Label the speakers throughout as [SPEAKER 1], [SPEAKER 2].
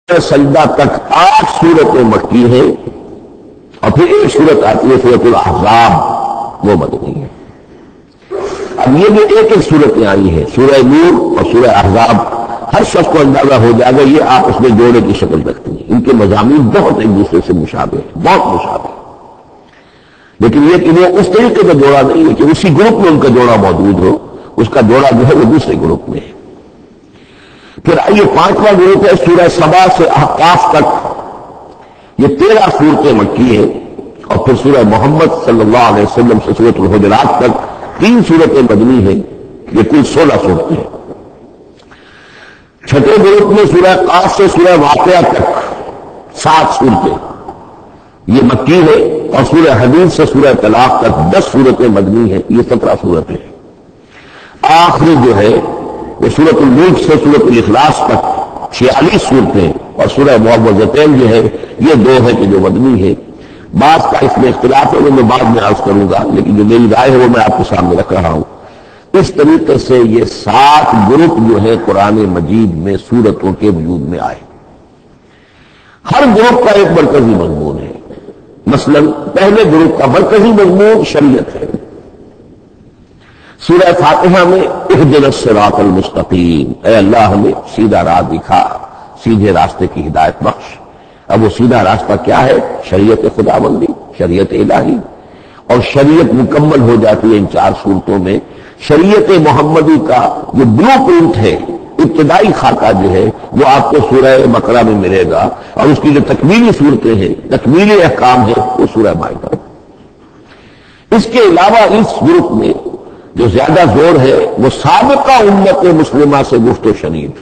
[SPEAKER 1] سجدہ تک 8 سورتیں مکی ہیں اور پھر ایک سورت آتی ہے سورۃ الاحزاب، وہ مدنی ہے۔ اب یہ جو ایک ایک صورتیں آئی ہیں سورہ نور اور سورہ احزاب، ہر شخص کو اندازہ ہو جائے گا یہ آپس میں جوڑے کی شکل رکھتی ہیں، ان کے مضامین بہت ایک دوسرے سے مشابہ ہیں، بہت مشابہ ہیں، لیکن یہ کہ وہ اس طریقے کا جوڑا نہیں ہے کہ اسی گروپ میں ان کا جوڑا موجود ہو، اس کا جوڑا جو ہے وہ دوسرے گروپ میں ہے۔ پھر آئیے 5واں گروپ ہے سورہ سبا سے احقاف تک، یہ 13 صورتیں مکی ہیں، اور پھر سورہ محمد صلی اللہ علیہ وسلم سے سورۃ الحجرات تک 3 صورتیں مدنی ہیں، یہ کل 16 صورتیں ہیں۔ چھٹے گروپ میں سورہ قاف سے سورہ واقعہ تک 7 صورتیں یہ مکی ہے، اور سورہ حدید سے سورہ طلاق تک 10 صورتیں مدنی ہیں، یہ 17 صورتیں ہیں۔ آخری جو ہے وہ سورۃ الملک سے سورۃ الاخلاص تک 46 صورتیں، اور سورہ معوذتین جو ہے یہ 2 ہے کہ جو مدنی ہے۔ بعض کا اس میں اختلاف ہے وہ میں بعد میں عرض کروں گا، لیکن جو میری رائے ہے وہ میں آپ کے سامنے رکھ رہا ہوں۔ اس طریقے سے یہ 7 گروپ جو ہے قرآن مجید میں سورتوں کے وجود میں آئے، ہر گروپ کا ایک مرکزی مضمون ہے۔ مثلا پہلے گروپ کا مرکزی مضمون شریعت ہے، سورہ فاتحہ میں اہدنا الصراط المستقیم، اے اللہ ہمیں سیدھا راہ دکھا، سیدھے راستے کی ہدایت بخش۔ اب وہ سیدھا راستہ کیا ہے؟ شریعت خداوندی، شریعت الہی، اور شریعت مکمل ہو جاتی ہے ان 4 صورتوں میں۔ شریعت محمدی کا جو بلو پرنٹ ہے، ابتدائی خاکہ جو ہے وہ آپ کو سورہ بقرہ میں ملے گا، اور اس کی جو تکمیلی صورتیں ہیں، تکمیلی احکام ہے، وہ سورہ مائدہ۔ اس کے علاوہ اس گروپ میں جو زیادہ زور ہے وہ سابقہ امت مسلمہ سے گفت و شنید۔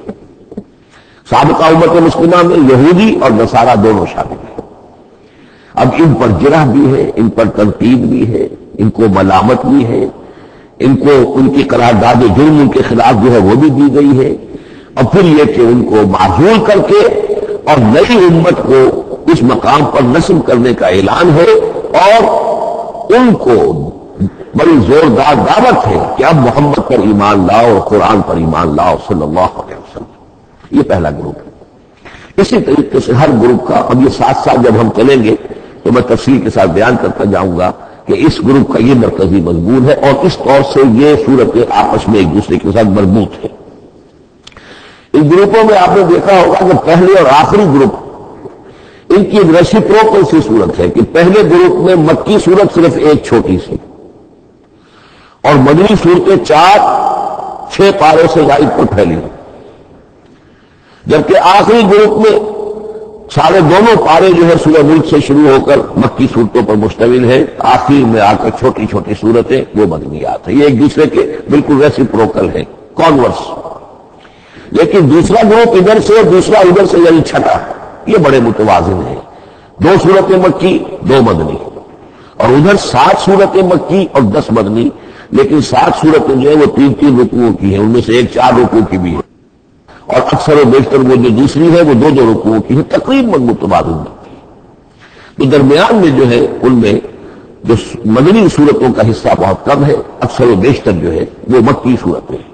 [SPEAKER 1] سابقہ امت مسلمہ میں یہودی اور نصارہ دونوں شامل ہیں۔ اب ان پر جرح بھی ہے، ان پر تنقید بھی ہے، ان کو ملامت بھی ہے، ان کو ان کی قرارداد جرم ان کے خلاف جو ہے وہ بھی دی گئی ہے، اور پھر یہ کہ ان کو معزول کر کے اور نئی امت کو اس مقام پر نصب کرنے کا اعلان ہے، اور ان کو بڑی زوردار دعوت ہے کہ اب محمد پر ایمان لاؤ اور قرآن پر ایمان لاؤ صلی اللہ علیہ وسلم۔ یہ پہلا گروپ ہے۔ اسی طریقے سے ہر گروپ کا، اب یہ ساتھ ساتھ جب ہم چلیں گے تو میں تفصیل کے ساتھ بیان کرتا جاؤں گا کہ اس گروپ کا یہ مرکزی مضمون ہے، اور اس طور سے یہ صورتیں آپس میں ایک دوسرے کے ساتھ مربوط ہیں۔ ان گروپوں میں آپ نے دیکھا ہوگا کہ پہلے اور آخری گروپ ان کی ریسیپروکل سی صورت ہے کہ پہلے گروپ میں مکی صورت صرف ایک چھوٹی سی، اور مدنی صورتیں 4-6 پارے سے زائد پر پھیلی، جبکہ آخری گروپ میں سارے دونوں پارے جو ہے سورہ ملک سے شروع ہو کر مکی صورتوں پر مشتمل ہے، آخری میں آ کر چھوٹی چھوٹی صورتیں وہ مدنیات ہیں۔ یہ ایک دوسرے کے بالکل ریسیپروکل ہے، کانورس۔ لیکن دوسرا گروپ ادھر سے اور دوسرا ادھر سے، یعنی چھٹا، یہ بڑے متوازن ہیں، 2 صورتیں مکی 2 مدنی، اور ادھر 7 صورتیں مکی اور 10 مدنی، لیکن 7 صورتیں جو ہے وہ 3 رکوعوں کی ہیں، ان میں سے ایک 4 رکوع کی بھی ہے، اور اکثر و بیشتر وہ جو دوسری ہے وہ 2 رکوعوں کی ہے، تقریباً متبادل بنتی ہے۔ تو درمیان میں جو ہے ان میں جو مدنی صورتوں کا حصہ بہت کم ہے، اکثر و بیشتر جو ہے وہ مکی صورتیں ہیں۔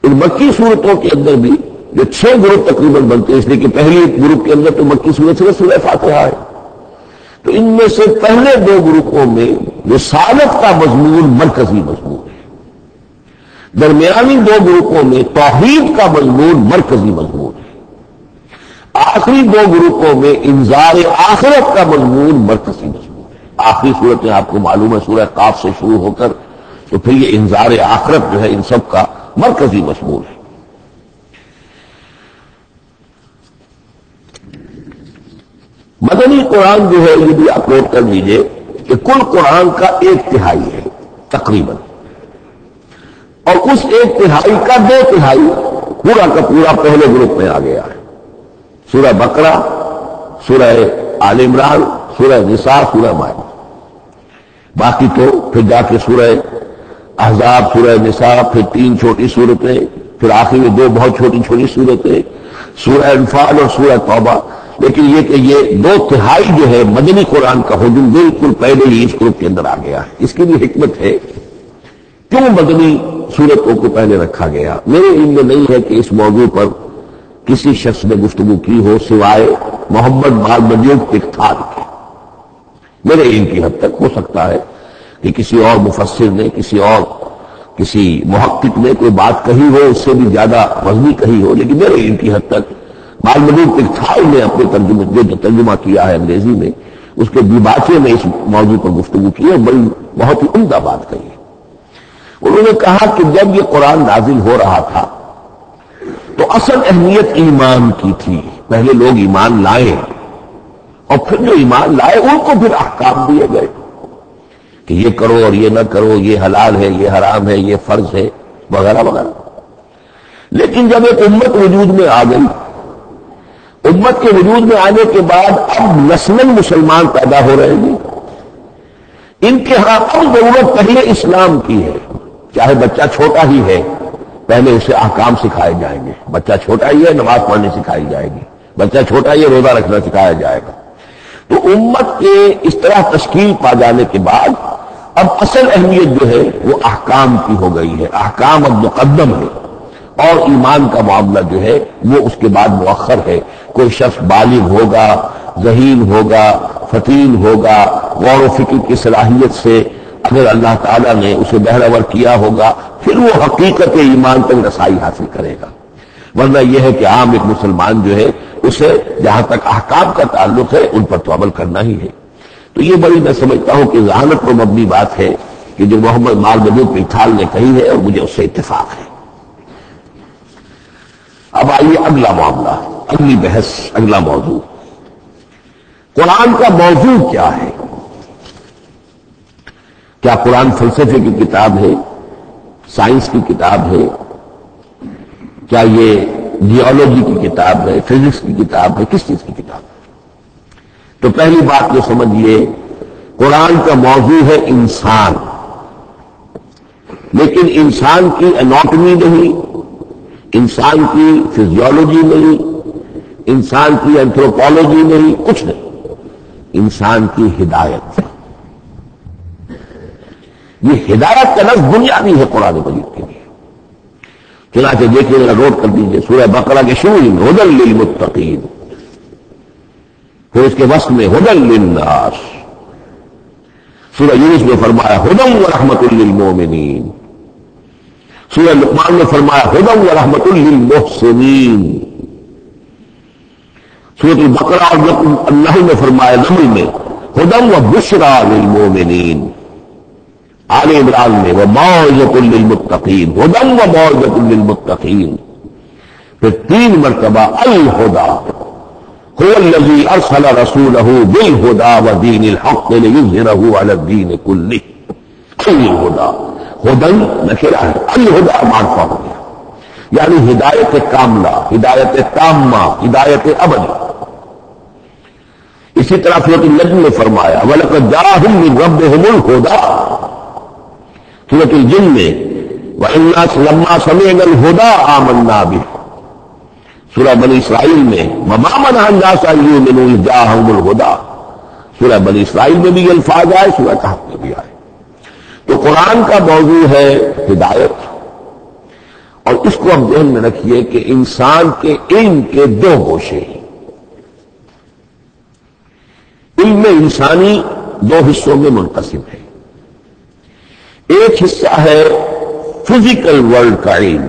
[SPEAKER 1] ان مکی صورتوں کے اندر بھی جو 6 گروپ تقریباً بنتے ہیں، اس لیے کہ پہلی گروپ کے اندر تو مکی صورت صرف سورہ فاتحہ ہے، تو ان میں سے پہلے 2 گروپوں میں رسالت کا مضمون مرکزی مضمون ہے، درمیانی 2 گروپوں میں توحید کا مضمون مرکزی مضمون ہے، آخری 2 گروپوں میں انذار آخرت کا مضمون مرکزی مضمون ہے۔ آخری صورتیں آپ کو معلوم ہے سورہ قاف سے شروع ہو کر تو پھر یہ انذار آخرت جو ہے ان سب کا مرکزی مضمون ہے۔ مدنی قرآن جو ہے یہ بھی آپ نوٹ کر لیجئے کہ کل قرآن کا 1/3 ہے تقریباً، اور اس 1/3 کا 2/3 پورا کا پورا پہلے گروپ میں آ گیا ہے، سورہ بقرہ، سورہ آل عمران، سورہ نساء، سورہ مائدہ۔ باقی تو پھر جا کے سورہ احزاب، سورہ نساء، پھر 3 چھوٹی صورتیں، پھر آخر میں 2 بہت چھوٹی چھوٹی صورتیں، سورہ انفال اور سورہ توبہ۔ لیکن یہ کہ یہ 2/3 جو ہے مدنی قرآن کا ہجوم بالکل پہلے ہی اس گروپ کے اندر آ گیا ہے۔ اس کی بھی حکمت ہے، کیوں مدنی صورتوں کو پہلے رکھا گیا؟ میرے علم میں نہیں ہے کہ اس موضوع پر کسی شخص نے گفتگو کی ہو سوائے محمد مالمجوب اقتال کے. میرے علم کی حد تک ہو سکتا ہے کہ کسی اور مفسر نے کسی محقق نے کوئی بات کہی ہو اس سے بھی زیادہ وزنی کہی ہو، لیکن میرے علم کی حد تک مالمجوب اقتال نے اپنے ترجمہ کیا ہے انگریزی میں، اس کے دیباچے میں اس موضوع پر گفتگو کی ہے، بڑی بہت ہی عمدہ بات کہی ہے. انہوں نے کہا کہ جب یہ قرآن نازل ہو رہا تھا تو اصل اہمیت ایمان کی تھی. پہلے لوگ ایمان لائے اور پھر جو ایمان لائے ان کو پھر احکام دیے گئے کہ یہ کرو اور یہ نہ کرو، یہ حلال ہے، یہ حرام ہے، یہ فرض ہے، وغیرہ وغیرہ. لیکن جب ایک امت وجود میں آ گئی، امت کے وجود میں آنے کے بعد اب نسلاً مسلمان پیدا ہو رہے ہیں. ان کے ہاں اب ضرورت پہلے اسلام کی ہے. چاہے بچہ چھوٹا ہی ہے، پہلے اسے احکام سکھائے جائیں گے. بچہ چھوٹا ہی ہے، نماز پڑھنی سکھائی جائے گی. بچہ چھوٹا ہی ہے، روزہ رکھنا سکھایا جائے گا. تو امت کے اس طرح تشکیل پا جانے کے بعد اب اصل اہمیت جو ہے وہ احکام کی ہو گئی ہے. احکام اب مقدم ہے اور ایمان کا معاملہ جو ہے وہ اس کے بعد مؤخر ہے. کوئی شخص بالغ ہوگا، ذہین ہوگا، فطین ہوگا، غور و فکر کی صلاحیت سے اگر اللہ تعالیٰ نے اسے بہرور کیا ہوگا پھر وہ حقیقت ایمان تک رسائی حاصل کرے گا. ورنہ یہ ہے کہ عام ایک مسلمان جو ہے اسے جہاں تک احکام کا تعلق ہے ان پر تو عمل کرنا ہی ہے. تو یہ بڑی میں سمجھتا ہوں کہ ذہانت پر مبنی بات ہے کہ جو محمد مالمجوب اقتال نے کہی ہے اور مجھے اس سے اتفاق ہے. اب آئیے اگلا معاملہ، اگلی بحث، اگلا موضوع. قرآن کا موضوع کیا ہے؟ کیا قرآن فلسفے کی کتاب ہے، سائنس کی کتاب ہے؟ کیا یہ جیولوجی کی کتاب ہے، فزکس کی کتاب ہے، کس چیز کی کتاب ہے؟ تو پہلی بات یہ سمجھیے، قرآن کا موضوع ہے انسان. لیکن انسان کی اناٹمی نہیں، انسان کی فزیولوجی نہیں، انسان کی اینتھروپولوجی نہیں، کچھ نہیں. انسان کی ہدایت. یہ ہدایت کا لفظ بنیادی ہے قرآن مجید کے لیے. چنانچہ دیکھیے ذرا نوٹ کر دیجیے سورہ بقرہ کے شروع میں ہدی للمتقین، پھر اس کے وسط میں ہدی للناس. سورہ یونس میں فرمایا ہدی ورحمۃ للمؤمنین. سورہ لقمان میں فرمایا ہدی ورحمۃ للمحسنین. سورۃ البقرہ اور اللہ نے فرمایا نمل میں ہدی وبشریٰ للمؤمنین. آل عمران میں وموعظۃ للمتقین، ہدی وموعظۃ للمتقین. پھر 3 مرتبہ الہدی هو الذی ارسل رسولہ بالہدی ودین الحق لیظہرہ علی الدین کلہ. الہدی، ہدی نکرہ ہے، الہدی معرفہ ہو گیا، یعنی ہدایت کاملہ، ہدایت تامہ، ہدایت ابدی. اسی طرح سورۃ النجم میں فرمایا وَلَقَدْ جَاءَهُم مِّن رَّبِّهِمُ الْهُدَىٰ. سورۃ الجن میں وَإِنَّا لَمَّا سَمِعْنَا الْهُدَىٰ آمَنَّا بِهِ. سورہ بنی اسرائیل میں وَمَا مَنَعَ النَّاسَ أَن يُؤْمِنُوا إِذْ جَاءَهُمُ الْهُدَىٰ. سورہ بنی اسرائیل میں بھی یہ الفاظ آئے، سورہ کہف میں بھی آئے. تو قرآن کا موضوع ہے ہدایت. اور اس کو ہم ذہن میں رکھیے کہ انسان کے علم کے 2 گوشے ہیں. علم انسانی 2 حصوں میں منقسم ہے. ایک حصہ ہے فزیکل ورلڈ کا علم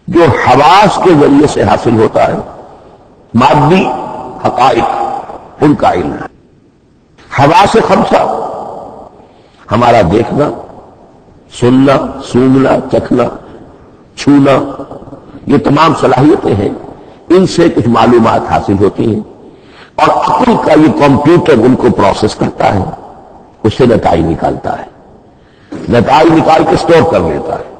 [SPEAKER 1] جو حواس کے ذریعے سے حاصل ہوتا ہے، مادی حقائق ان کا علم ہے. حواس 5 ہمارا دیکھنا، سننا، سونگنا، چکھنا، چھونا، یہ تمام صلاحیتیں ہیں. ان سے کچھ معلومات حاصل ہوتی ہیں اور عقل کا یہ کمپیوٹر ان کو پروسیس کرتا ہے، اس سے نتائج نکالتا ہے، نتائج نکال کے سٹور کر لیتا ہے.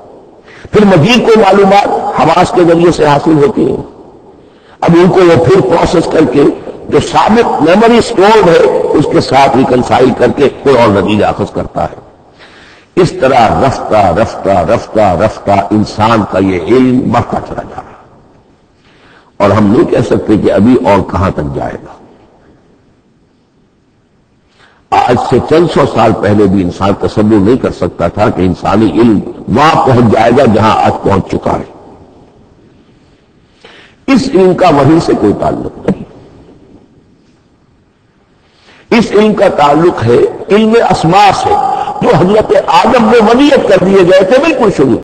[SPEAKER 1] پھر مزید کوئی معلومات حواس کے ذریعے سے حاصل ہوتی ہیں. اب ان کو وہ پھر پروسیس کر کے جو سابق میموری سٹورڈ ہے اس کے ساتھ ریکنسائل کر کے کوئی اور نتیجہ اخذ کرتا ہے. اس طرح رفتہ رفتہ رفتہ رفتہ انسان کا یہ علم بڑھتا چلا جا رہا ہے اور ہم نہیں کہہ سکتے کہ ابھی اور کہاں تک جائے گا. آج سے چند 100 سال پہلے بھی انسان تصور نہیں کر سکتا تھا کہ انسانی علم وہاں پہنچ جائے گا جہاں آج پہنچ چکا ہے. اس علم کا وحی سے کوئی تعلق نہیں. اس علم کا تعلق ہے علم اسماء سے جو حضرت آدم میں ولیعت کر دیے گئے تھے بالکل شروع.